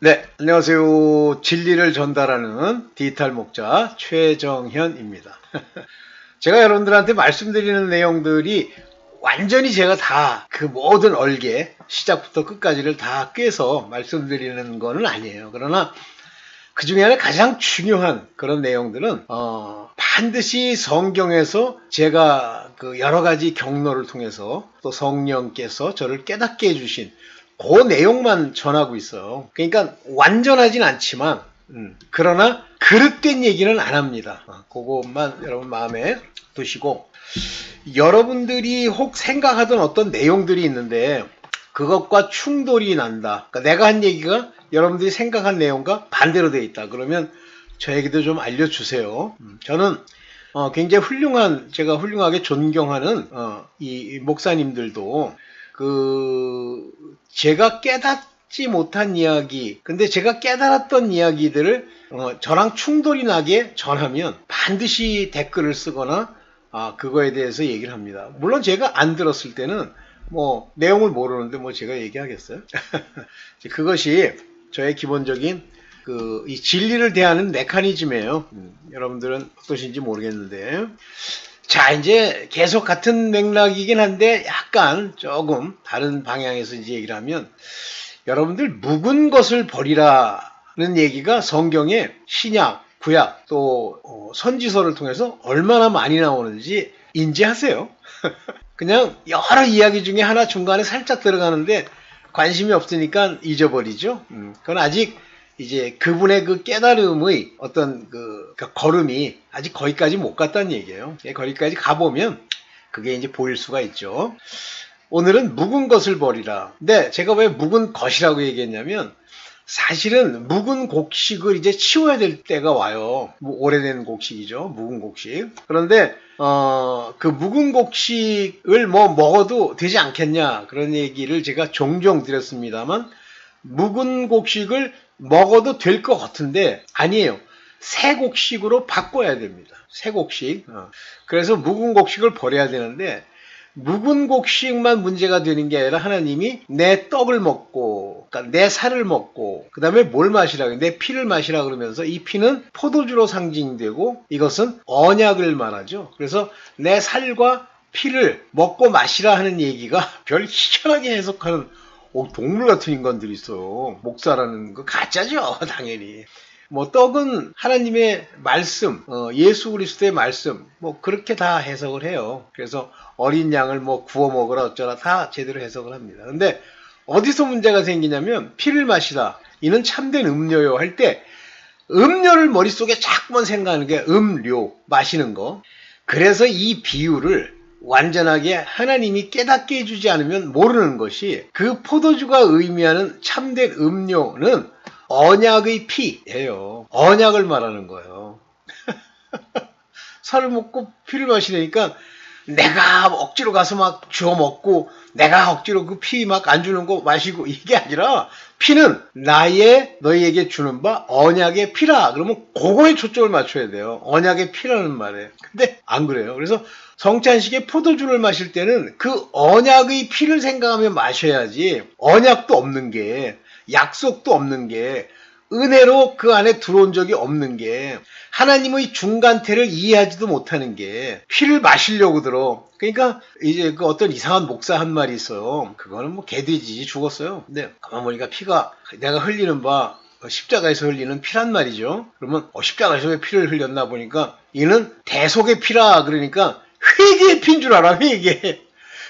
네, 안녕하세요. 진리를 전달하는 디지털 목자 최정현입니다. 제가 여러분들한테 말씀드리는 내용들이 완전히 제가 다 그 모든 얼개 시작부터 끝까지를 다 꿰서 말씀드리는 거는 아니에요. 그러나 그 중에 하나 가장 중요한 그런 내용들은 반드시 성경에서 제가 그 여러 가지 경로를 통해서 또 성령께서 저를 깨닫게 해주신 그 내용만 전하고 있어요. 그러니까 완전하진 않지만 그러나 그릇된 얘기는 안 합니다. 그것만 여러분 마음에 두시고, 여러분들이 혹 생각하던 어떤 내용들이 있는데 그것과 충돌이 난다. 그러니까 내가 한 얘기가 여러분들이 생각한 내용과 반대로 되어 있다. 그러면 저에게도 좀 알려주세요. 저는 굉장히 제가 훌륭하게 존경하는 이 목사님들도 제가 깨닫지 못한 이야기, 근데 제가 깨달았던 이야기들을 저랑 충돌이 나게 전하면 반드시 댓글을 쓰거나 그거에 대해서 얘기를 합니다. 물론 제가 안 들었을 때는 뭐 내용을 모르는데 뭐 제가 얘기하겠어요? 그것이 저의 기본적인 이 진리를 대하는 메커니즘이에요. 여러분들은 어떠신지 모르겠는데, 자, 이제 계속 같은 맥락이긴 한데 약간 조금 다른 방향에서 이제 얘기를 하면, 여러분들 묵은 것을 버리라는 얘기가 성경에 신약, 구약 또 선지서를 통해서 얼마나 많이 나오는지 인지하세요. 그냥 여러 이야기 중에 하나 중간에 살짝 들어가는데 관심이 없으니까 잊어버리죠. 그건 아직 이제 그분의 그 깨달음의 어떤 그러니까 걸음이 아직 거기까지 못 갔다는 얘기예요. 거기까지 가보면 그게 이제 보일 수가 있죠. 오늘은 묵은 것을 버리라. 근데 제가 왜 묵은 것이라고 얘기했냐면, 사실은 묵은 곡식을 이제 치워야 될 때가 와요. 오래된 곡식이죠. 묵은 곡식. 그런데 그 묵은 곡식을 뭐 먹어도 되지 않겠냐, 그런 얘기를 제가 종종 드렸습니다만, 묵은 곡식을 먹어도 될 것 같은데 아니에요. 새 곡식으로 바꿔야 됩니다. 새 곡식. 그래서 묵은 곡식을 버려야 되는데, 묵은 곡식만 문제가 되는 게 아니라 하나님이 내 떡을 먹고, 그러니까 내 살을 먹고, 그 다음에 뭘 마시라, 내 피를 마시라 그러면서, 이 피는 포도주로 상징되고 이것은 언약을 말하죠. 그래서 내 살과 피를 먹고 마시라 하는 얘기가 별 희한하게 해석하는 동물 같은 인간들이 있어요. 목사라는 거 가짜죠, 당연히. 뭐 떡은 하나님의 말씀, 예수 그리스도의 말씀, 뭐 그렇게 다 해석을 해요. 그래서 어린 양을 뭐 구워 먹으라 어쩌라 다 제대로 해석을 합니다. 근데 어디서 문제가 생기냐면, 피를 마시다, 이는 참된 음료요 할 때 음료를 머릿속에 자꾸만 생각하는 게 음료, 마시는 거. 그래서 이 비유를 완전하게 하나님이 깨닫게 해주지 않으면 모르는 것이, 그 포도주가 의미하는 참된 음료는 언약의 피예요. 언약을 말하는 거예요. 살을 먹고 피를 마시려니까 내가 억지로 가서 막 주워 먹고, 내가 억지로 그 피 막 안 주는 거 마시고, 이게 아니라 피는 너희에게 주는 바 언약의 피라. 그러면 그거에 초점을 맞춰야 돼요. 언약의 피라는 말에. 근데 안 그래요. 그래서 성찬식에 포도주를 마실 때는 그 언약의 피를 생각하며 마셔야지, 언약도 없는 게, 약속도 없는 게, 은혜로 그 안에 들어온 적이 없는 게, 하나님의 중간태를 이해하지도 못하는 게 피를 마시려고 들어. 그러니까 이제 그 어떤 이상한 목사 한 말이 있어요. 그거는 뭐 개돼지 죽었어요. 근데 가만 보니까 피가, 내가 흘리는 바 십자가에서 흘리는 피란 말이죠. 그러면 십자가에서 왜 피를 흘렸나 보니까, 이는 대속의 피라. 그러니까 회개의 피인 줄 알아, 회개.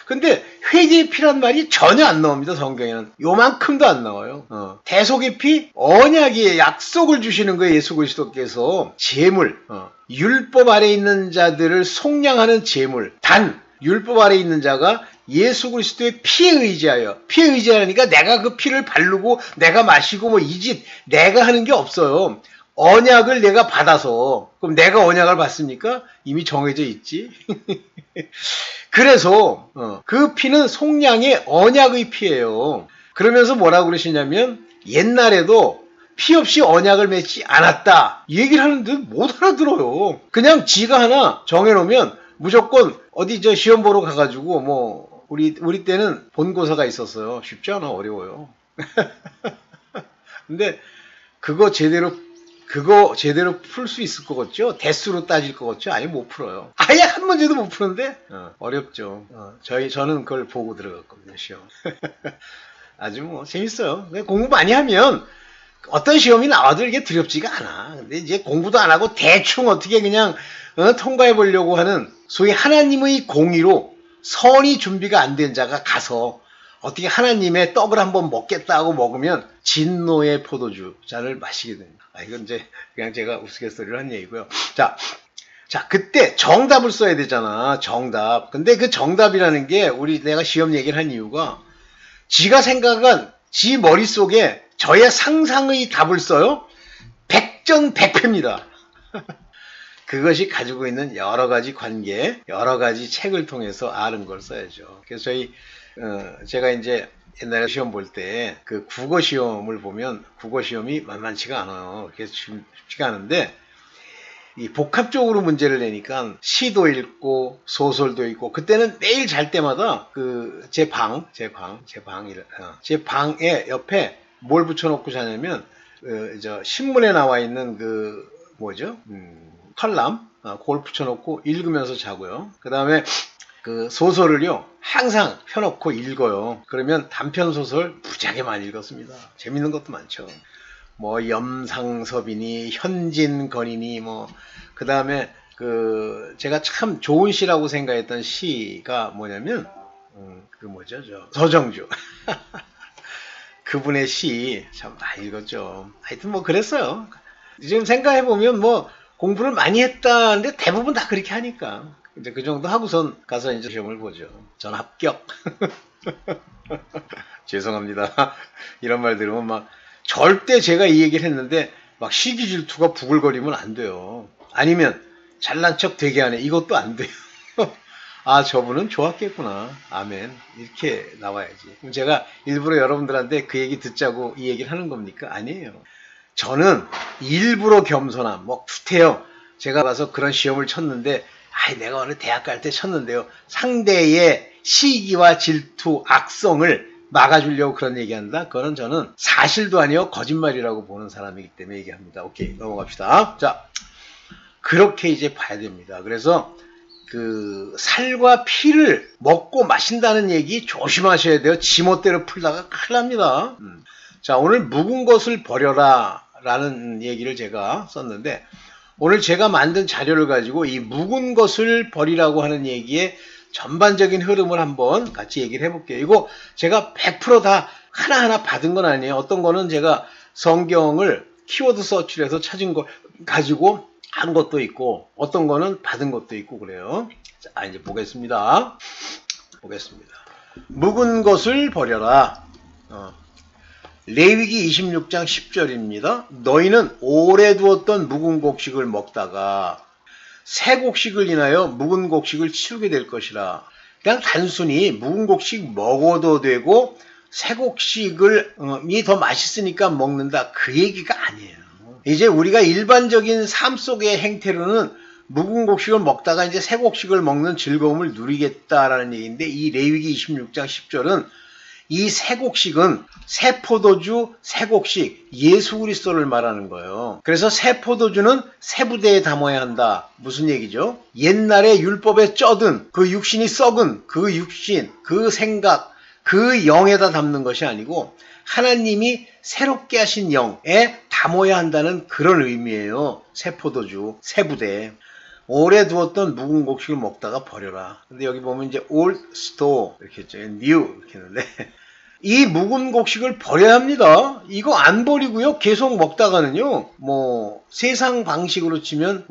근데 회개의 피란 말이 전혀 안 나옵니다, 성경에는. 요만큼도 안 나와요. 대속의 피, 언약의 약속을 주시는 거예요. 예수 그리스도께서 제물, 율법 아래 있는 자들을 속량하는 제물. 단 율법 아래 있는 자가 예수 그리스도의 피에 의지하니까 내가 그 피를 바르고 내가 마시고 뭐 이 짓 내가 하는 게 없어요. 언약을 내가 받아서. 그럼 내가 언약을 받습니까? 이미 정해져 있지. 그래서 그 피는 속량의 언약의 피예요. 그러면서 뭐라고 그러시냐면, 옛날에도 피 없이 언약을 맺지 않았다, 이 얘기를 하는데 못 알아들어요. 그냥 지가 하나 정해놓으면 무조건 어디 저 시험 보러 가가지고, 뭐 우리 때는 본고사가 있었어요. 쉽지 않아, 어려워요. 근데 그거 제대로 풀 수 있을 것 같죠? 대수로 따질 것 같죠? 아예 못 풀어요. 아예 한 문제도 못 푸는데 어렵죠. 저는 그걸 보고 들어갔거든요, 시험. 아주 뭐 재밌어요. 공부 많이 하면 어떤 시험이 나와도 이게 두렵지가 않아. 근데 이제 공부도 안 하고 대충 어떻게 그냥 통과해 보려고 하는 소위 하나님의 공의로 선이 준비가 안 된 자가 가서 어떻게 하나님의 떡을 한번 먹겠다 하고 먹으면 진노의 포도주 잔을 마시게 됩니다. 이건 이제 그냥 제가 우스갯소리를 한 얘기고요. 자, 그때 정답을 써야 되잖아. 정답. 근데 그 정답이라는 게 내가 시험 얘기를 한 이유가 지가 생각한 지 머릿속에 저의 상상의 답을 써요. 백전백패입니다. 그것이 가지고 있는 여러 가지 관계, 여러 가지 책을 통해서 아는 걸 써야죠. 그래서 제가 이제 옛날에 시험 볼 때 그 국어 시험을 보면 국어 시험이 만만치가 않아요. 그래서 쉽지가 않은데 이 복합적으로 문제를 내니까 시도 읽고 소설도 읽고 그때는 매일 잘 때마다 제 방에 옆에 뭘 붙여놓고 자냐면 신문에 나와 있는 칼럼 그걸 붙여놓고 읽으면서 자고요. 그 다음에 그 소설을요 항상 펴놓고 읽어요. 그러면 단편 소설 무지하게 많이 읽었습니다. 재밌는 것도 많죠. 뭐 염상섭이니 현진건이니 그 다음에 제가 참 좋은 시라고 생각했던 시가 뭐냐면 서정주 그분의 시 참 많이 읽었죠. 하여튼 그랬어요. 지금 생각해보면 공부를 많이 했다는데 대부분 다 그렇게 하니까 이제 그 정도 하고선 가서 이제 시험을 보죠. 전 합격. 죄송합니다. 이런 말 들으면 절대 제가 이 얘기를 했는데 시기 질투가 부글거리면 안 돼요. 아니면 잘난 척 되게 하네. 이것도 안 돼요. 저분은 좋았겠구나. 아멘. 이렇게 나와야지. 그럼 제가 일부러 여러분들한테 그 얘기 듣자고 이 얘기를 하는 겁니까? 아니에요. 저는 일부러 겸손함, 구태여. 제가 가서 그런 시험을 쳤는데, 내가 어느 대학 갈 때 쳤는데요. 상대의 시기와 질투, 악성을 막아주려고 그런 얘기한다? 그거는 저는 사실도 아니요. 거짓말이라고 보는 사람이기 때문에 얘기합니다. 오케이. 넘어갑시다. 자, 그렇게 이제 봐야 됩니다. 그래서 살과 피를 먹고 마신다는 얘기 조심하셔야 돼요. 지멋대로 풀다가 큰일 납니다. 자, 오늘 묵은 것을 버려라 라는 얘기를 제가 썼는데 오늘 제가 만든 자료를 가지고 이 묵은 것을 버리라고 하는 얘기의 전반적인 흐름을 한번 같이 얘기를 해볼게요. 이거 제가 100% 다 하나하나 받은 건 아니에요. 어떤 거는 제가 성경을 키워드 서치를 해서 찾은 거 가지고 한 것도 있고 어떤 거는 받은 것도 있고 그래요. 자, 이제 보겠습니다. 묵은 것을 버려라. 레위기 26장 10절입니다. 너희는 오래 두었던 묵은 곡식을 먹다가 새 곡식을 인하여 묵은 곡식을 치우게 될 것이라. 그냥 단순히 묵은 곡식 먹어도 되고 새 곡식이 더 맛있으니까 먹는다 그 얘기가 아니에요. 이제 우리가 일반적인 삶 속의 행태로는 묵은 곡식을 먹다가 이제 새 곡식을 먹는 즐거움을 누리겠다라는 얘기인데 이 레위기 26장 10절은 이 새 곡식은 새 포도주, 새 곡식, 예수 그리스도를 말하는 거예요. 그래서 새 포도주는 새 부대에 담아야 한다. 무슨 얘기죠? 옛날에 율법에 쩌든 그 육신이 썩은 그 육신, 그 생각, 그 영에다 담는 것이 아니고 하나님이 새롭게 하신 영에 담아야 한다는 그런 의미예요. 새 포도주, 새 부대. 오래 두었던 묵은 곡식을 먹다가 버려라. 근데 여기 보면 이제 old store 이렇게 했죠. new 이렇게 했는데 이 묵은 곡식을 버려야 합니다. 이거 안 버리고요. 계속 먹다가는요. 세상 방식으로 치면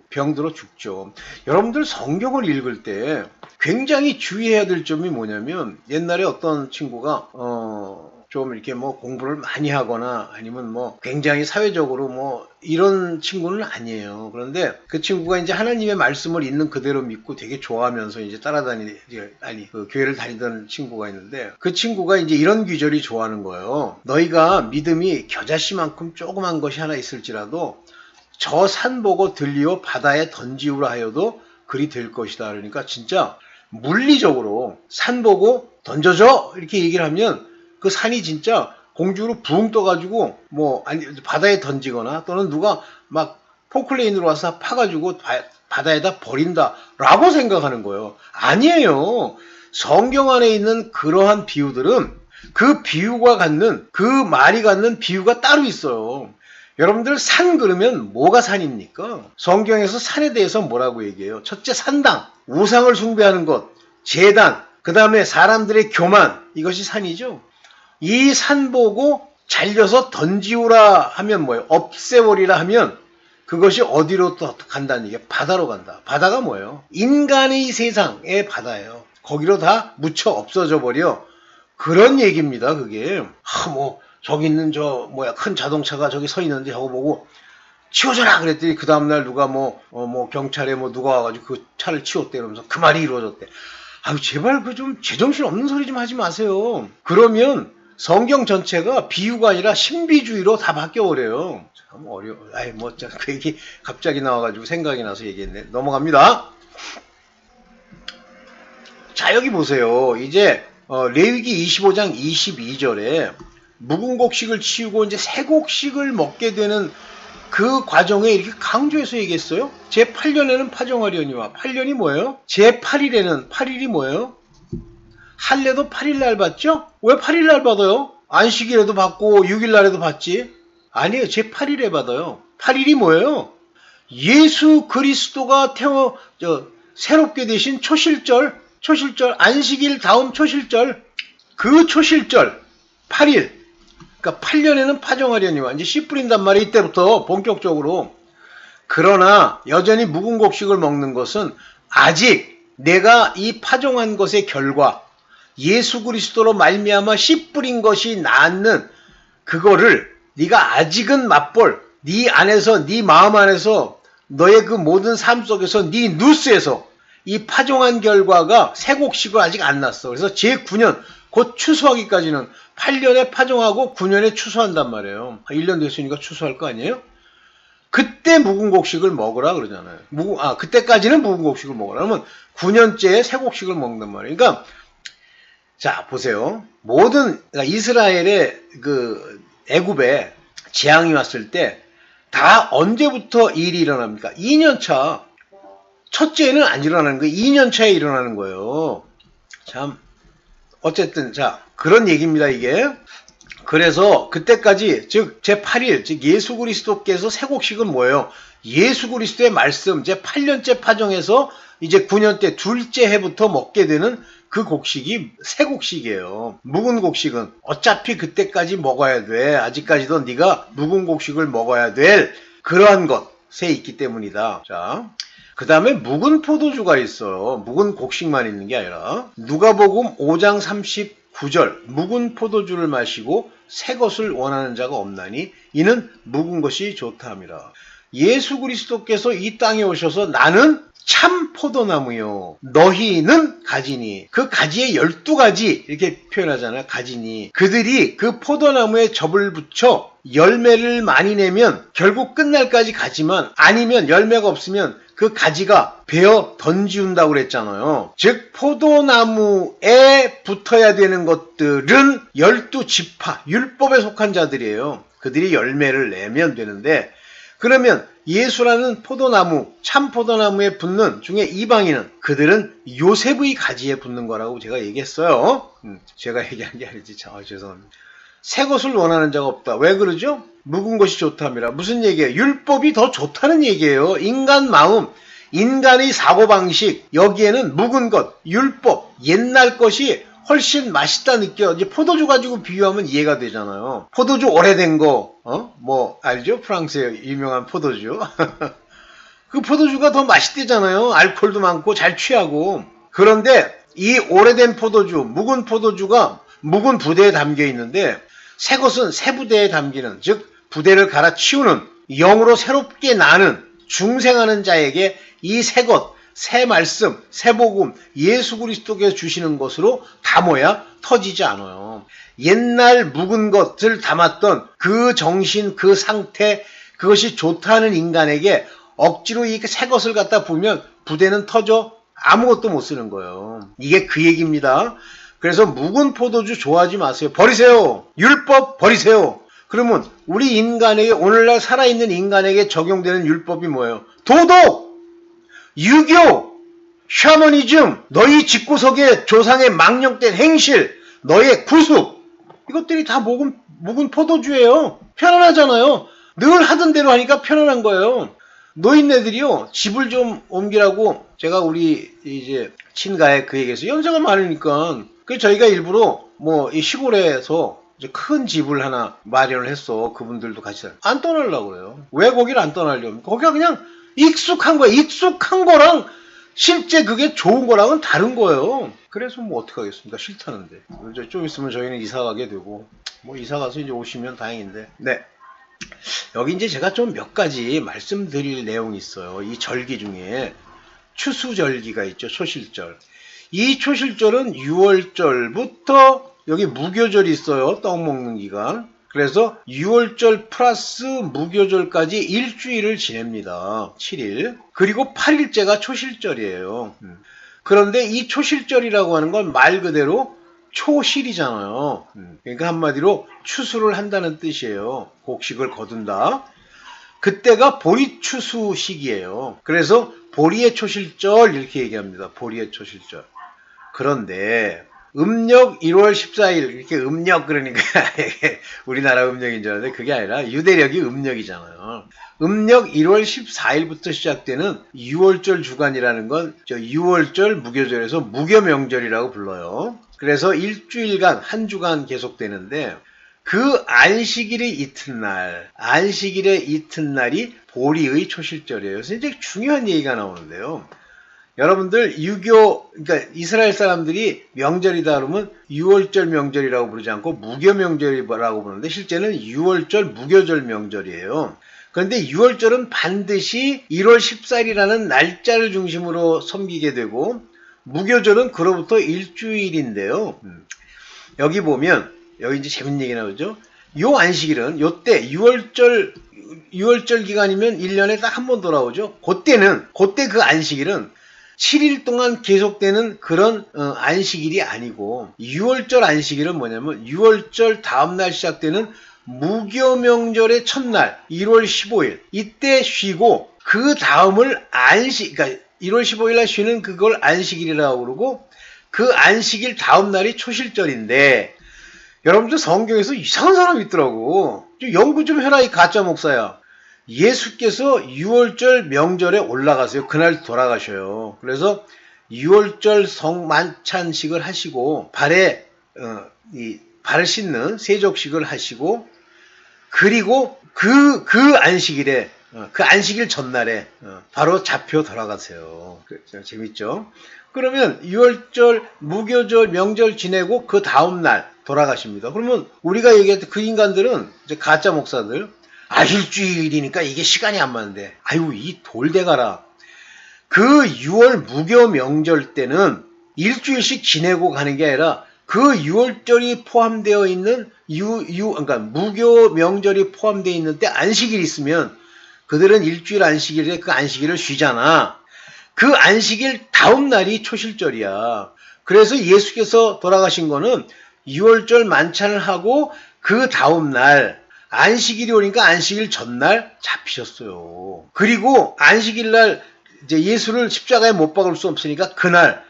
병들어 죽죠. 여러분들 성경을 읽을 때 굉장히 주의해야 될 점이 뭐냐면 옛날에 어떤 친구가 좀 이렇게 공부를 많이 하거나 아니면 굉장히 사회적으로 이런 친구는 아니에요. 그런데 그 친구가 이제 하나님의 말씀을 있는 그대로 믿고 되게 좋아하면서 이제 교회를 다니던 친구가 있는데 그 친구가 이제 이런 귀절이 좋아하는 거예요. 너희가 믿음이 겨자씨만큼 조그만 것이 하나 있을지라도 저 산 보고 들리어 바다에 던지우라 하여도 그리 될 것이다. 그러니까 진짜 물리적으로 산 보고 던져줘 이렇게 얘기를 하면 그 산이 진짜 공중으로 붕 떠가지고 뭐 아니 바다에 던지거나 또는 누가 막 포클레인으로 와서 파가지고 바다에다 버린다라고 생각하는 거예요. 아니에요. 성경 안에 있는 그러한 비유들은 그 비유가 갖는 그 말이 갖는 비유가 따로 있어요. 여러분들 산 그러면 뭐가 산입니까? 성경에서 산에 대해서 뭐라고 얘기해요? 첫째 산당, 우상을 숭배하는 것, 제단, 그 다음에 사람들의 교만, 이것이 산이죠. 이 산 보고 잘려서 던지우라 하면 뭐예요? 없애버리라 하면 그것이 어디로 또 간다는 얘기예요? 바다로 간다. 바다가 뭐예요? 인간의 세상의 바다예요. 거기로 다 묻혀 없어져 버려. 그런 얘기입니다, 그게. 저기 있는 큰 자동차가 저기 서 있는데 저거 보고 치워줘라 그랬더니 그 다음날 누가 경찰에 누가 와가지고 그 차를 치웠대 이러면서 그 말이 이루어졌대. 아유, 제발 그 좀 제정신 없는 소리 좀 하지 마세요. 그러면 성경 전체가 비유가 아니라 신비주의로 다 바뀌어버려요. 참 어려워. 그 얘기 갑자기 나와가지고 생각이 나서 얘기했네. 넘어갑니다. 자, 여기 보세요. 이제 레위기 25장 22절에 묵은 곡식을 치우고 이제 새 곡식을 먹게 되는 그 과정에 이렇게 강조해서 얘기했어요. 제8년에는 파종하려니와 8년이 뭐예요? 제8일에는 8일이 뭐예요? 할례도 8일날 받죠? 왜 8일날 받아요? 안식일에도 받고 6일날에도 받지? 아니에요. 제8일에 받아요. 8일이 뭐예요? 예수 그리스도가 새롭게 되신 초실절, 안식일 다음 초실절, 그 초실절 8일. 그러니까 8년에는 파종하려니와 이제 씨 뿌린단 말이에요. 이때부터 본격적으로. 그러나 여전히 묵은 곡식을 먹는 것은 아직 내가 이 파종한 것의 결과 예수 그리스도로 말미암아 씨 뿌린 것이 낳는 그거를 네가 아직은 맛볼 네 안에서 네 마음 안에서 너의 그 모든 삶 속에서 네 누스에서 이 파종한 결과가 새 곡식을 아직 안 났어. 그래서 제9년 곧 추수하기까지는 8년에 파종하고 9년에 추수한단 말이에요. 1년 됐으니까 추수할 거 아니에요? 그때 묵은 곡식을 먹으라 그러잖아요. 그때까지는 묵은 곡식을 먹으라. 그러면 9년째에 새 곡식을 먹는단 말이에요. 그러니까 자, 보세요. 그러니까 이스라엘의 그 애굽에 재앙이 왔을 때 다 언제부터 일이 일어납니까? 2년차. 첫째는 안 일어나는 거예요. 2년차에 일어나는 거예요. 참. 어쨌든 그런 얘기입니다, 이게. 그래서 그때까지 즉 제8일 즉 예수 그리스도께서 새 곡식은 뭐예요? 예수 그리스도의 말씀 제8년째 파종해서 이제 9년 때 둘째 해부터 먹게 되는 그 곡식이 새 곡식이에요. 묵은 곡식은 어차피 그때까지 먹어야 돼. 아직까지도 네가 묵은 곡식을 먹어야 될 그러한 것에 있기 때문이다. 자, 그 다음에 묵은 포도주가 있어요. 묵은 곡식만 있는 게 아니라 누가복음 5장 39절 묵은 포도주를 마시고 새 것을 원하는 자가 없나니 이는 묵은 것이 좋다 함이라. 예수 그리스도께서 이 땅에 오셔서 나는 참 포도나무요 너희는 가지니 그 가지에 12가지 이렇게 표현하잖아요. 가지니 그들이 그 포도나무에 접을 붙여 열매를 많이 내면 결국 끝날까지 가지만 아니면 열매가 없으면 그 가지가 베어 던지운다고 그랬잖아요. 즉 포도나무에 붙어야 되는 것들은 12지파 율법에 속한 자들이에요. 그들이 열매를 내면 되는데 그러면 예수라는 포도나무, 참 포도나무에 붙는 중에 이방인은 그들은 요셉의 가지에 붙는 거라고 제가 얘기했어요. 제가 얘기한 게 아니지. 죄송합니다. 새 것을 원하는 자가 없다. 왜 그러죠? 묵은 것이 좋다미라. 무슨 얘기예요? 율법이 더 좋다는 얘기예요. 인간 마음, 인간의 사고방식, 여기에는 묵은 것, 율법, 옛날 것이 훨씬 맛있다 느껴. 이제 포도주 가지고 비유하면 이해가 되잖아요. 포도주 오래된 거, 알죠? 프랑스의 유명한 포도주. 그 포도주가 더 맛있대잖아요. 알코올도 많고 잘 취하고. 그런데 이 오래된 포도주, 묵은 포도주가 묵은 부대에 담겨 있는데 새 것은 새 부대에 담기는, 즉 부대를 갈아치우는, 영으로 새롭게 나는, 중생하는 자에게 이 새 것, 새 말씀, 새 복음, 예수 그리스도께서 주시는 것으로 담아야 터지지 않아요. 옛날 묵은 것을 담았던 그 정신, 그 상태, 그것이 좋다는 인간에게 억지로 이 새 것을 갖다 부으면 부대는 터져 아무것도 못 쓰는 거예요. 이게 그 얘기입니다. 그래서 묵은 포도주 좋아하지 마세요. 버리세요. 율법 버리세요. 그러면 우리 인간에게, 오늘날 살아있는 인간에게 적용되는 율법이 뭐예요? 도덕, 유교, 샤머니즘, 너희 집구석에 조상의 망령된 행실, 너의 구습, 이것들이 다 묵은 포도주예요. 편안하잖아요. 늘 하던 대로 하니까 편안한 거예요. 노인네들이요, 집을 좀 옮기라고, 제가 우리 이제 친가에 그 얘기해서 연세가 많으니까, 그래서 저희가 일부러 뭐 이 시골에서 이제 큰 집을 하나 마련을 했어. 그분들도 같이 안 떠나려고 그래요. 왜 거기를 안 떠나려고? 거기가 그냥 익숙한 거야. 익숙한 거랑 실제 그게 좋은 거랑은 다른 거예요. 그래서 뭐 어떡하겠습니까? 싫다는데. 이제 좀 있으면 저희는 이사 가게 되고, 뭐 이사 가서 이제 오시면 다행인데. 네. 여기 이제 제가 좀 몇 가지 말씀드릴 내용이 있어요. 이 절기 중에 추수절기가 있죠. 초실절. 이 초실절은 6월절부터 여기 무교절이 있어요. 떡 먹는 기간. 그래서 6월절 플러스 무교절까지 일주일을 지냅니다. 7일. 그리고 8일째가 초실절이에요. 그런데 이 초실절이라고 하는 건 말 그대로 초실이잖아요. 그러니까 한마디로 추수를 한다는 뜻이에요. 곡식을 거둔다. 그때가 보리추수 시기예요. 그래서 보리의 초실절 이렇게 얘기합니다. 보리의 초실절. 그런데 음력 1월 14일, 이렇게 음력 그러니까 우리나라 음력인 줄 알았는데 그게 아니라 유대력이 음력이잖아요. 음력 1월 14일부터 시작되는 6월절 주간이라는 건 6월절 무교절에서 무교명절이라고 불러요. 그래서 일주일간, 한 주간 계속되는데 그 안식일의 이튿날, 안식일의 이튿날이 보리의 초실절이에요. 그래서 이제 중요한 얘기가 나오는데요. 여러분들 그러니까 이스라엘 사람들이 명절이다 그러면 6월절 명절이라고 부르지 않고 무교 명절이라고 부르는데 실제는 6월절 무교절 명절이에요. 그런데 6월절은 반드시 1월 14일이라는 날짜를 중심으로 섬기게 되고 무교절은 그로부터 일주일인데요. 여기 보면 여기 이제 재밌는 얘기 나오죠. 요 안식일은 요때 6월절 기간이면 1년에 딱 한 번 돌아오죠. 그때 그 안식일은 7일 동안 계속되는 그런 안식일이 아니고 6월절 안식일은 뭐냐면 6월절 다음날 시작되는 무교명절의 첫날 1월 15일 이때 쉬고 그 다음을 그러니까 1월 15일 날 쉬는 그걸 안식일이라고 그러고 그 안식일 다음날이 초실절인데 여러분들 성경에서 이상한 사람이 있더라고. 좀 연구 좀 해라 이 가짜 목사야. 예수께서 6월절 명절에 올라가세요. 그날 돌아가셔요. 그래서 6월절 성만찬식을 하시고 발을 씻는 세족식을 하시고 그리고 그 안식일에 그 안식일 전날에 바로 잡혀 돌아가세요. 재밌죠? 그러면 6월절 무교절 명절 지내고 그 다음날 돌아가십니다. 그러면 우리가 얘기했던 그 인간들은 이제 가짜 목사들 일주일이니까 이게 시간이 안 맞는데 아유 이 돌대가라. 그 6월 무교 명절 때는 일주일씩 지내고 가는 게 아니라 그 6월절이 포함되어 있는 그러니까 무교 명절이 포함되어 있는 때 안식일이 있으면 그들은 일주일 안식일에 그 안식일을 쉬잖아. 그 안식일 다음 날이 초실절이야. 그래서 예수께서 돌아가신 거는 6월절 만찬을 하고 그 다음 날 안식일이 오니까 안식일 전날 잡히셨어요. 그리고 안식일 날 이제 예수를 십자가에 못 박을 수 없으니까 그날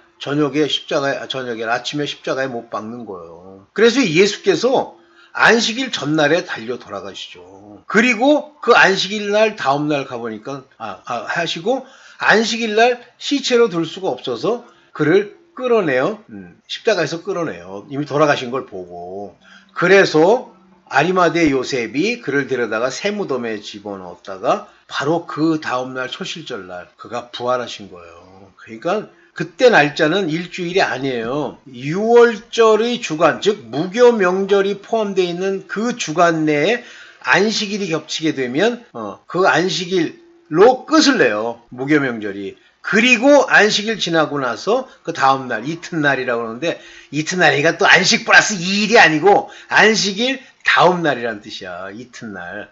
아침에 십자가에 못 박는 거예요. 그래서 예수께서 안식일 전날에 달려 돌아가시죠. 그리고 그 안식일 날 다음 날 가보니까 하시고 안식일 날 시체로 둘 수가 없어서 그를 끌어내요. 십자가에서 끌어내요. 이미 돌아가신 걸 보고. 그래서 아리마대 요셉이 그를 데려다가 새무덤에 집어넣었다가 바로 그 다음날 초실절날 그가 부활하신 거예요. 그러니까 그때 날짜는 일주일이 아니에요. 6월절의 주간, 즉 무교 명절이 포함되어 있는 그 주간 내에 안식일이 겹치게 되면 그 안식일로 끝을 내요. 무교 명절이. 그리고 안식일 지나고 나서 그 다음날 이튿날이라고 하는데 이튿날이니까 또 안식 플러스 2일이 아니고 안식일 다음날이란 뜻이야. 이튿날.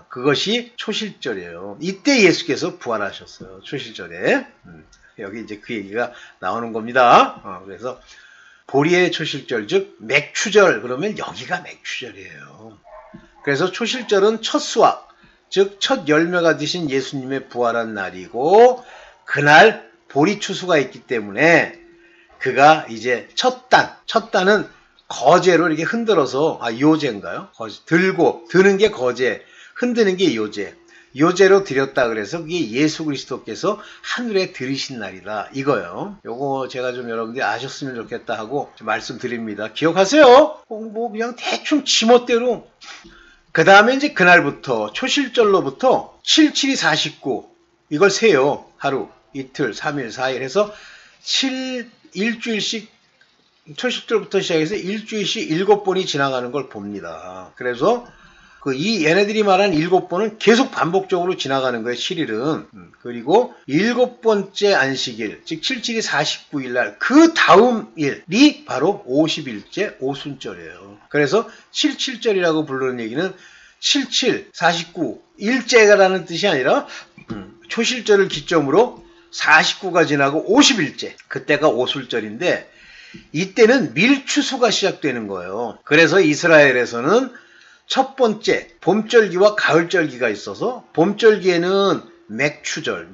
그것이 초실절이에요. 이때 예수께서 부활하셨어요. 초실절에. 여기 이제 그 얘기가 나오는 겁니다. 그래서 보리의 초실절, 즉 맥추절 그러면 여기가 맥추절이에요. 그래서 초실절은 첫 수확, 즉 첫 열매가 되신 예수님의 부활한 날이고 그날 보리 추수가 있기 때문에 그가 이제 첫 단은 거제로 이렇게 흔들어서 요제인가요? 들고 드는 게 거제, 흔드는 게 요제로 드렸다 그래서 그게 예수 그리스도께서 하늘에 들으신 날이다 이거요. 요거 제가 좀 여러분들이 아셨으면 좋겠다 하고 좀 말씀드립니다. 기억하세요? 뭐 그냥 대충 지멋대로. 그 다음에 이제 그날부터 초실절로부터 7, 7이 49 이걸 세요. 하루, 이틀, 3일, 4일 해서 일주일씩 초실절부터 시작해서 일주일씩 7번이 지나가는 걸 봅니다. 그래서 얘네들이 말한 7번은 계속 반복적으로 지나가는 거예요, 7일은. 그리고 7번째 안식일, 즉 7, 7이 49일 날, 그 다음 일이 바로 50일째 오순절이에요. 그래서 77절이라고 부르는 얘기는 77, 49, 일째라는 뜻이 아니라 초실절을 기점으로 49가 지나고 50일째, 그때가 오순절인데 이때는 밀추수가 시작되는 거예요. 그래서 이스라엘에서는 첫 번째 봄절기와 가을절기가 있어서 봄절기에는 맥추절,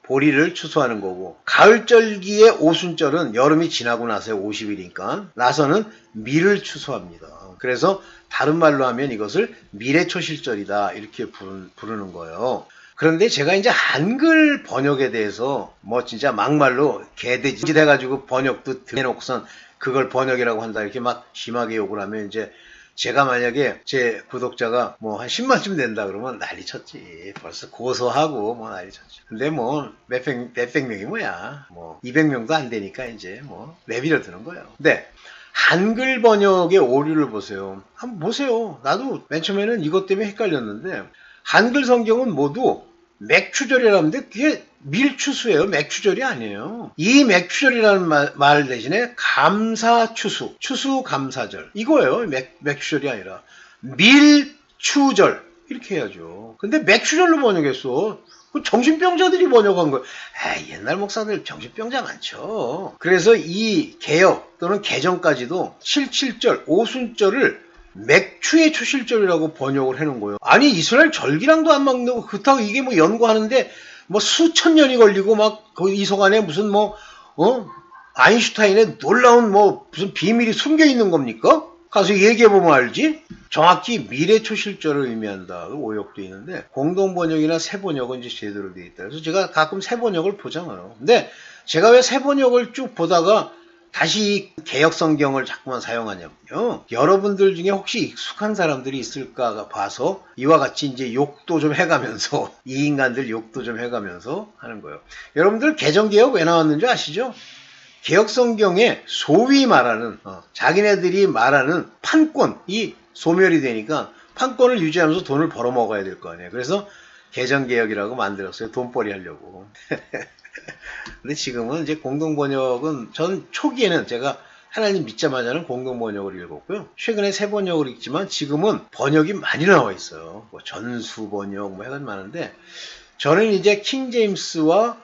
보리를 추수하는 거고 가을절기의 오순절은 여름이 지나고 나서 50일이니까 나서는 밀을 추수합니다. 그래서 다른 말로 하면 이것을 밀의 초실절이다 이렇게 부르는 거예요. 그런데 제가 이제 한글 번역에 대해서 뭐 진짜 막말로 개돼지 돼가지고 번역도 해놓고선 그걸 번역이라고 한다 이렇게 막 심하게 욕을 하면 이제 제가 만약에 제 구독자가 뭐 한 10만쯤 된다 그러면 난리 쳤지. 벌써 고소하고 뭐 난리 쳤지. 근데 뭐 몇백 명이 뭐야. 뭐 200명도 안 되니까 이제 뭐 내비려 드는 거예요. 근데 한글 번역의 오류를 보세요. 한번 보세요. 나도 맨 처음에는 이것 때문에 헷갈렸는데 한글 성경은 모두 맥추절이라는데 그게 밀추수예요. 맥추절이 아니에요. 이 맥추절이라는 말 대신에 감사추수, 추수감사절 이거예요. 맥추절이 아니라 밀추절 이렇게 해야죠. 근데 맥추절로 번역했어. 정신병자들이 번역한 거예요. 옛날 목사들 정신병자 많죠. 그래서 이 개역 또는 개정까지도 77절, 오순절을 맥추의 초실절이라고 번역을 해놓은 거예요. 아니 이스라엘 절기랑도 안 맞는 거 그렇다고 이게 뭐 연구하는데 뭐 수천 년이 걸리고 막 그 이송안에 무슨 아인슈타인의 놀라운 뭐 무슨 비밀이 숨겨 있는 겁니까? 가서 얘기해보면 알지? 정확히 미래 초실절을 의미한다. 오역도 있는데 공동번역이나 새번역은 이제 제대로 되어 있다. 그래서 제가 가끔 새번역을 보잖아요. 근데 제가 왜 새번역을 쭉 보다가 다시 개역성경을 자꾸만 사용하냐면요. 여러분들 중에 혹시 익숙한 사람들이 있을까 봐서 이와 같이 이제 욕도 좀 해가면서 이 인간들 욕도 좀 해가면서 하는 거예요. 여러분들 개정개역 왜 나왔는지 아시죠? 개역성경에 소위 말하는 자기네들이 말하는 판권이 소멸이 되니까 판권을 유지하면서 돈을 벌어먹어야 될 거 아니에요. 그래서 개정개역이라고 만들었어요. 돈벌이 하려고. 근데 지금은 이제 공동번역은 전 초기에는 제가 하나님 믿자마자는 공동번역을 읽었고요. 최근에 새번역을 읽지만 지금은 번역이 많이 나와 있어요. 뭐 전수번역 뭐 해가지고 많은데 저는 이제 킹제임스와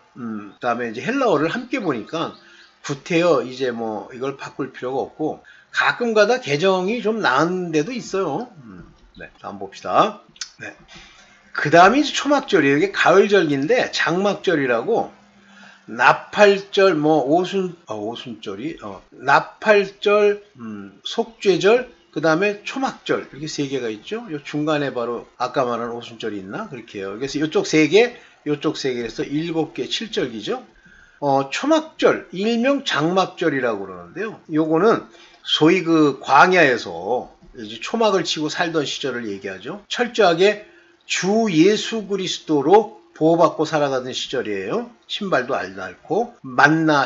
그다음에 이제 헬라어를 함께 보니까 구태여 이제 뭐 이걸 바꿀 필요가 없고 가끔가다 개정이 좀 나은 데도 있어요. 네, 다음 봅시다. 네. 그 다음이 이제 초막절이에요. 이게 가을절기인데 장막절이라고 나팔절, 뭐 오순절이 나팔절, 속죄절, 그 다음에 초막절 이렇게 세 개가 있죠. 요 중간에 바로 아까 말한 오순절이 있나 그렇게 해요. 그래서 이쪽 세 개, 이쪽 세 개에서 7개 7절기죠. 초막절, 일명 장막절이라고 그러는데요. 요거는 소위 그 광야에서 이제 초막을 치고 살던 시절을 얘기하죠. 철저하게 주 예수 그리스도로 보호받고 살아가던 시절이에요. 신발도 앓고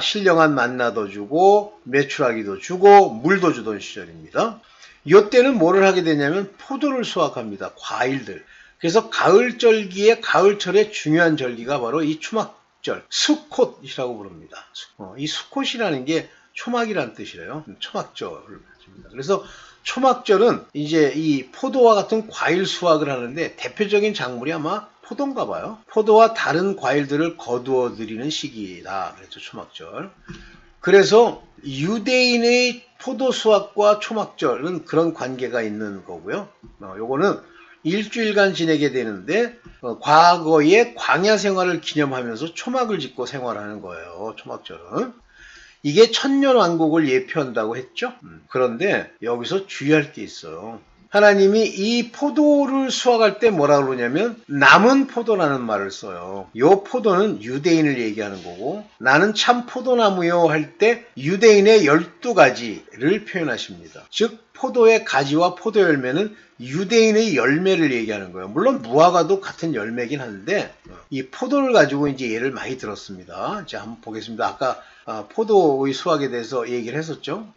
신령한 만나도 주고 메추라기도 주고 물도 주던 시절입니다. 이때는 뭐를 하게 되냐면 포도를 수확합니다. 과일들. 그래서 가을절기에 가을철의 중요한 절기가 바로 이 초막절, 수콧이라고 부릅니다. 이 수콧이라는 게 초막이라는 뜻이래요. 초막절을 가집니다. 그래서 초막절은 이제 이 포도와 같은 과일 수확을 하는데 대표적인 작물이 아마 포도인가 봐요. 포도와 다른 과일들을 거두어 드리는 시기다. 그래서 초막절. 그래서 유대인의 포도 수확과 초막절은 그런 관계가 있는 거고요. 요거는 일주일간 지내게 되는데 과거의 광야 생활을 기념하면서 초막을 짓고 생활하는 거예요. 초막절은. 이게 천년왕국을 예표한다고 했죠. 그런데 여기서 주의할 게 있어요. 하나님이 이 포도를 수확할 때 뭐라 그러냐면 남은 포도라는 말을 써요. 요 포도는 유대인을 얘기하는 거고 나는 참 포도나무요 할 때 유대인의 12가지를 표현하십니다. 즉 포도의 가지와 포도 열매는 유대인의 열매를 얘기하는 거예요. 물론 무화과도 같은 열매긴 한데 이 포도를 가지고 이제 예를 많이 들었습니다. 자, 한번 보겠습니다. 아까 포도의 수확에 대해서 얘기를 했었죠.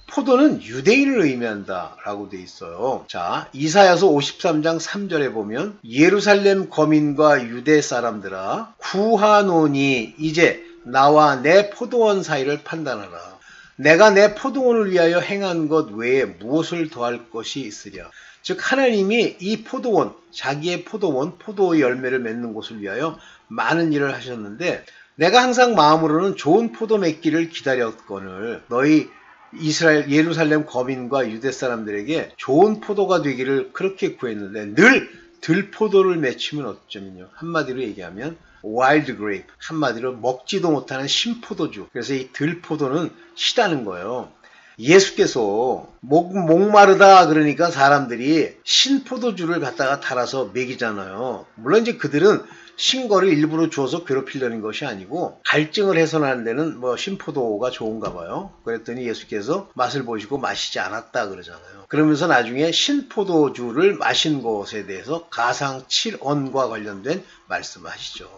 포도는 유대인을 의미한다 라고 돼 있어요. 자, 이사야서 53장 3절에 보면 예루살렘 거민과 유대 사람들아 구하노니 이제 나와 내 포도원 사이를 판단하라. 내가 내 포도원을 위하여 행한 것 외에 무엇을 더할 것이 있으랴. 즉 하나님이 이 포도원, 자기의 포도원, 포도의 열매를 맺는 곳을 위하여 많은 일을 하셨는데 내가 항상 마음으로는 좋은 포도 맺기를 기다렸거늘 너희 이스라엘 예루살렘 거민과 유대 사람들에게 좋은 포도가 되기를 그렇게 구했는데 늘 들포도를 맺히면 어쩌면요. 한마디로 얘기하면 와일드 그레이프, 한마디로 먹지도 못하는 신포도주. 그래서 이 들포도는 시다는 거예요. 예수께서 목마르다 그러니까 사람들이 신포도주를 갖다가 달아서 먹이잖아요. 물론 이제 그들은 신거를 일부러 주어서 괴롭히려는 것이 아니고 갈증을 해소하는 데는 뭐 신포도가 좋은가 봐요. 그랬더니 예수께서 맛을 보시고 마시지 않았다 그러잖아요. 그러면서 나중에 신포도주를 마신 것에 대해서 가상 7언과 관련된 말씀을 하시죠.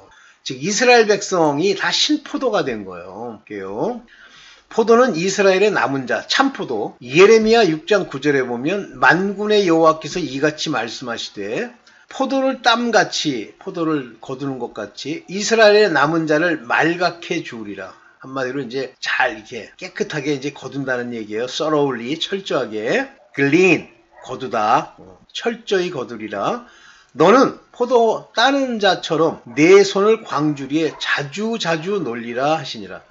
즉 이스라엘 백성이 다 신포도가 된 거예요. 포도는 이스라엘의 남은 자, 참포도. 예레미야 6장 9절에 보면 만군의 여호와께서 이같이 말씀하시되 포도를 땀같이 포도를 거두는 것 같이 이스라엘의 남은 자를 말갛게 주우리라. 한마디로 이제 잘 이렇게 깨끗하게 이제 거둔다는 얘기예요. thoroughly 철저하게 clean 거두다. 철저히 거두리라. 너는 포도 따는 자처럼 내 손을 광주리에 자주 놀리라 하시니라.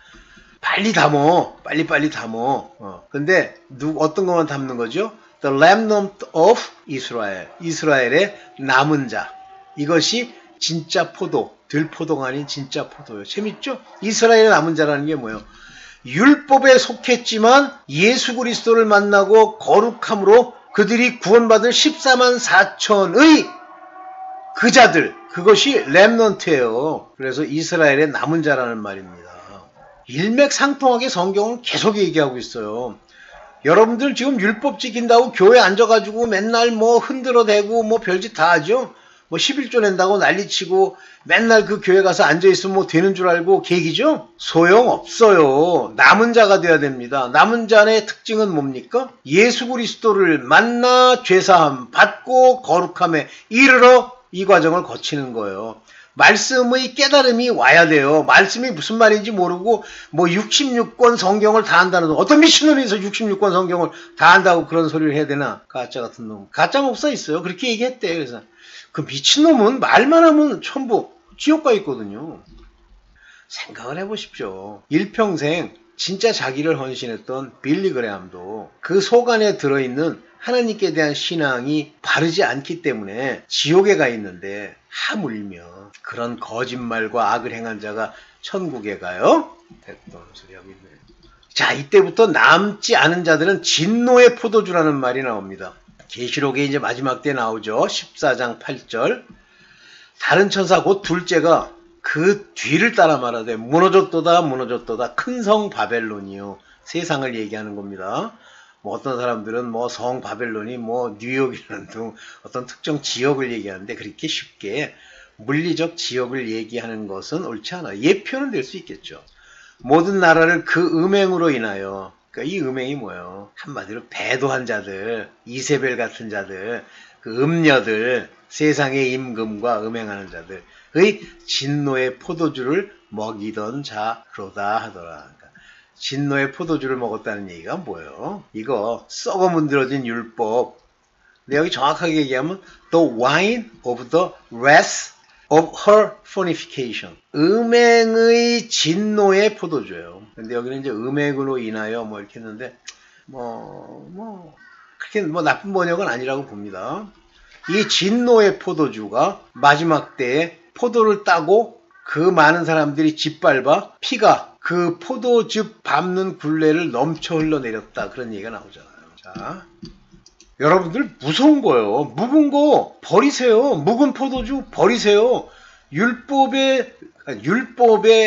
빨리 담어. 빨리 담어. 근데 어떤 것만 담는 거죠? The remnant of Israel. 이스라엘의 남은 자. 이것이 진짜 포도. 들포도가 아닌 진짜 포도예요. 재밌죠? 이스라엘의 남은 자라는 게 뭐예요? 율법에 속했지만 예수 그리스도를 만나고 거룩함으로 그들이 구원받을 14만 4천의 그 자들. 그것이 렘넌트예요. 그래서 이스라엘의 남은 자라는 말입니다. 일맥상통하게 성경은 계속 얘기하고 있어요. 여러분들 지금 율법 지킨다고 교회 앉아가지고 맨날 뭐 흔들어대고 뭐 별짓 다 하죠. 뭐 11조 낸다고 난리치고 맨날 그 교회 가서 앉아있으면 뭐 되는 줄 알고 계기죠? 소용없어요. 남은 자가 돼야 됩니다. 남은 자의 특징은 뭡니까? 예수 그리스도를 만나 죄사함 받고 거룩함에 이르러 이 과정을 거치는 거예요. 말씀의 깨달음이 와야 돼요. 말씀이 무슨 말인지 모르고 뭐 66권 성경을 다 한다는 어떤 미친놈이서 66권 성경을 다 한다고 그런 소리를 해야 되나? 가짜 같은 놈. 가짜 목사 있어요. 그렇게 얘기했대. 그래서 그 미친놈은 말만 하면 전부 지옥 가 있거든요. 생각을 해보십시오. 일평생 진짜 자기를 헌신했던 빌리 그레함도 그 속 안에 들어있는 하나님께 대한 신앙이 바르지 않기 때문에 지옥에 가 있는데 하물며 그런 거짓말과 악을 행한 자가 천국에 가요? 됐던 소리 하고 있네. 자, 이때부터 남지 않은 자들은 진노의 포도주라는 말이 나옵니다. 계시록에 이제 마지막 때 나오죠. 14장 8절. 다른 천사 곧 둘째가 그 뒤를 따라 말하되 무너졌도다 큰 성 바벨론이요. 세상을 얘기하는 겁니다. 뭐 어떤 사람들은 뭐 성 바벨론이 뭐 뉴욕이라는 등 어떤 특정 지역을 얘기하는데 그렇게 쉽게 물리적 지역을 얘기하는 것은 옳지 않아요. 예표는 될 수 있겠죠. 모든 나라를 그 음행으로 인하여, 그러니까 이 음행이 뭐예요? 한마디로 배도한 자들, 이세벨 같은 자들, 그 음녀들, 세상의 임금과 음행하는 자들의 진노의 포도주를 먹이던 자로다 하더라. 그러니까 진노의 포도주를 먹었다는 얘기가 뭐예요? 이거 썩어 문드러진 율법. 근데 여기 정확하게 얘기하면 the wine of the wrath of her fornication. 음행의 진노의 포도주예요. 근데 여기는 이제 음행으로 인하여 뭐 이렇게 했는데 그렇게 뭐 나쁜 번역은 아니라고 봅니다. 이 진노의 포도주가 마지막 때에 포도를 따고 그 많은 사람들이 짓밟아 피가 그 포도즙 밟는 굴레를 넘쳐 흘러내렸다. 그런 얘기가 나오잖아요. 자, 여러분들 무서운 거예요. 묵은 거 버리세요. 묵은 포도주 버리세요. 율법에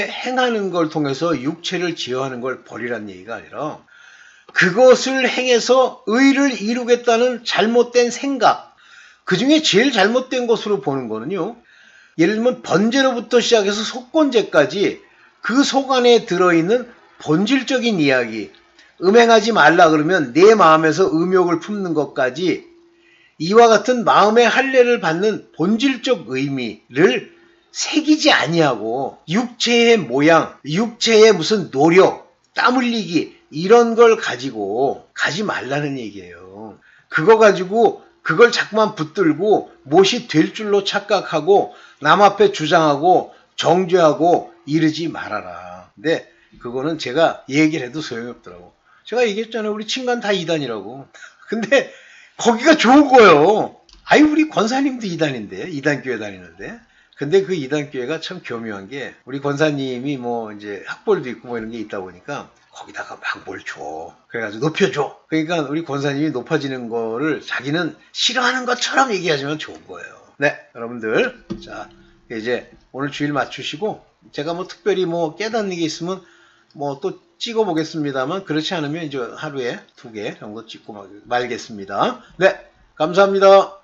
행하는 걸 통해서 육체를 제어하는 걸 버리란 얘기가 아니라 그것을 행해서 의를 이루겠다는 잘못된 생각, 그 중에 제일 잘못된 것으로 보는 거는요, 예를 들면 번제로부터 시작해서 속건제까지 그 속 안에 들어있는 본질적인 이야기, 음행하지 말라 그러면 내 마음에서 음욕을 품는 것까지 이와 같은 마음의 할례를 받는 본질적 의미를 새기지 아니하고 육체의 모양, 육체의 무슨 노력, 땀 흘리기 이런 걸 가지고 가지 말라는 얘기예요. 그거 가지고 그걸 자꾸만 붙들고 못이 될 줄로 착각하고 남 앞에 주장하고 정죄하고 이러지 말아라. 근데 그거는 제가 얘기를 해도 소용이 없더라고. 제가 얘기했잖아요. 우리 친간 다 이단이라고. 근데 거기가 좋은 거예요. 아이 우리 권사님도 이단인데, 이단교회 다니는데. 근데 그 이단교회가 참 교묘한 게 우리 권사님이 뭐 이제 학벌도 있고 뭐 이런 게 있다 보니까 거기다가 막 뭘 줘. 그래가지고 높여줘. 그러니까 우리 권사님이 높아지는 거를 자기는 싫어하는 것처럼 얘기하지만 좋은 거예요. 네, 여러분들. 자, 이제 오늘 주일 맞추시고 제가 뭐 특별히 뭐 깨닫는 게 있으면 뭐 또 찍어 보겠습니다만 그렇지 않으면 이제 하루에 2개 정도 찍고 말겠습니다. 네, 감사합니다.